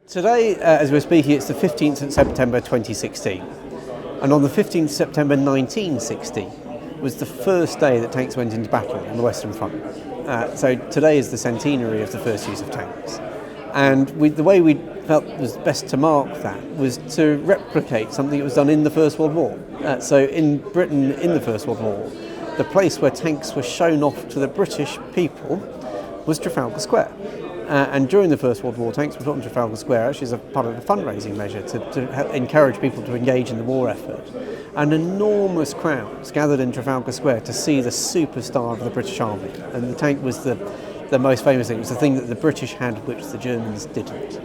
Today, as we're speaking, it's the 15th of September 2016, and on the 15th of September 1960 was the first day that tanks went into battle on the Western Front. So today is the centenary of the first use of tanks, and the way we felt was best to mark that was to replicate something that was done in the First World War. So in Britain in the First World War, the place where tanks were shown off to the British people was Trafalgar Square. And during the First World War, tanks were put on Trafalgar Square actually as a part of a fundraising measure to encourage people to engage in the war effort. And enormous crowds gathered in Trafalgar Square to see the superstar of the British Army. And the tank was the most famous thing. It was the thing that the British had which the Germans didn't.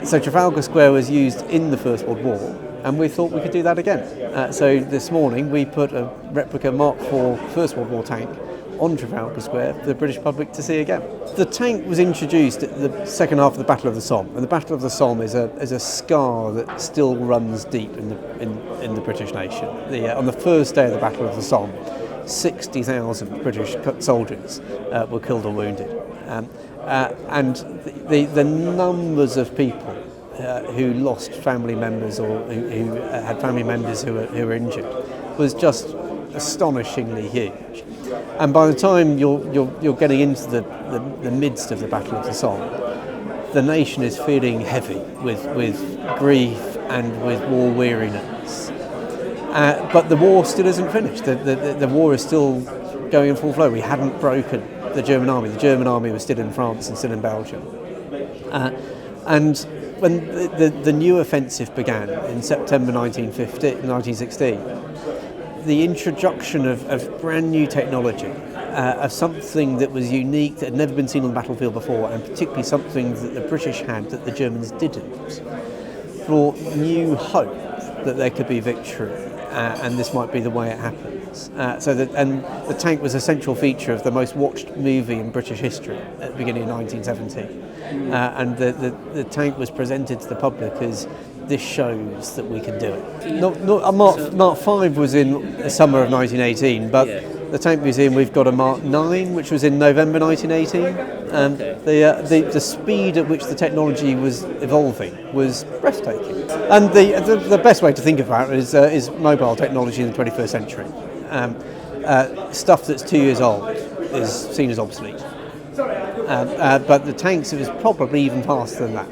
So Trafalgar Square was used in the First World War, and we thought we could do that again. So this morning we put a replica Mark IV First World War tank on Trafalgar Square for the British public to see again. The tank was introduced at the second half of the Battle of the Somme, and the Battle of the Somme is a scar that still runs deep in the British nation. On the first day of the Battle of the Somme, 60,000 British soldiers were killed or wounded, and the numbers of people who lost family members or who had family members who were injured was just astonishingly huge. And by the time you're getting into the midst of the Battle of the Somme, the nation is feeling heavy with grief and with war weariness. But the war still isn't finished. The war is still going in full flow. We hadn't broken the German army. The German army was still in France and still in Belgium. And when the new offensive began in September 1916, the introduction of brand new technology, of something that was unique, that had never been seen on the battlefield before, and particularly something that the British had that the Germans didn't, brought new hope that there could be victory, and this might be the way it happens. And the tank was a central feature of the most watched movie in British history at the beginning of 1917. And the tank was presented to the public as this shows that we can do it. Mark V was in the summer of 1918, but the Tank Museum, we've got a Mark IX, which was in November 1918. The speed at which the technology was evolving was breathtaking. And the best way to think about it is mobile technology in the 21st century. Stuff that's 2 years old is seen as obsolete. But the tanks, it was probably even faster than that.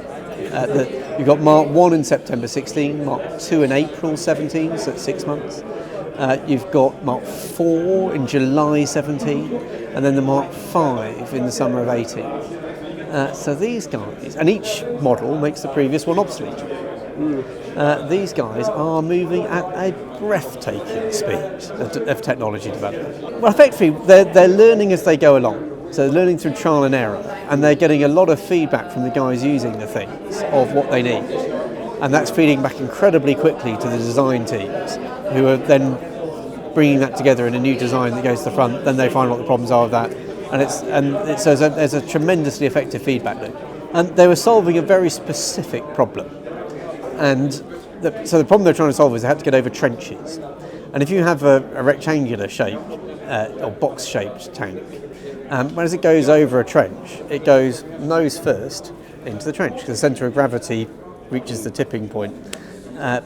You've got Mark I in September 16, Mark II in April 17, so it's 6 months. You've got Mark IV in July 17, and then the Mark V in the summer of 18. So these guys, and each model makes the previous one obsolete. These guys are moving at a breathtaking speed of technology development. Well, effectively, they're learning as they go along. So they're learning through trial and error, and they're getting a lot of feedback from the guys using the things of what they need. And that's feeding back incredibly quickly to the design teams, who are then bringing that together in a new design that goes to the front. Then they find what the problems are with that, so there's a tremendously effective feedback loop. And they were solving a very specific problem. And so the problem they're trying to solve is they had to get over trenches. And if you have a rectangular shaped or box-shaped tank, as it goes over a trench, it goes nose first into the trench, because the centre of gravity reaches the tipping point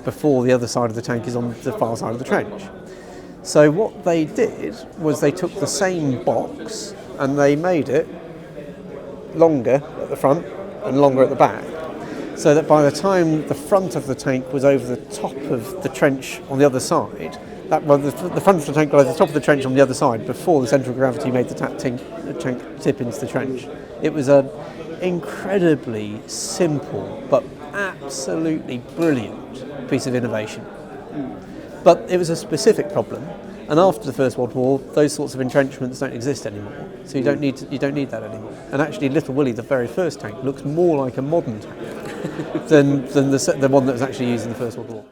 before the other side of the tank is on the far side of the trench. So what they did was they took the same box and they made it longer at the front and longer at the back, so that by the time the front of the tank was over the top of the trench on the other side, the front of the tank got over the top of the trench on the other side before the centre of gravity made the tank tip into the trench. It was an incredibly simple but absolutely brilliant piece of innovation. But it was a specific problem, and after the First World War, those sorts of entrenchments don't exist anymore. So you don't need that anymore. And actually, Little Willie, the very first tank, looks more like a modern tank than the one that was actually used in the First World War.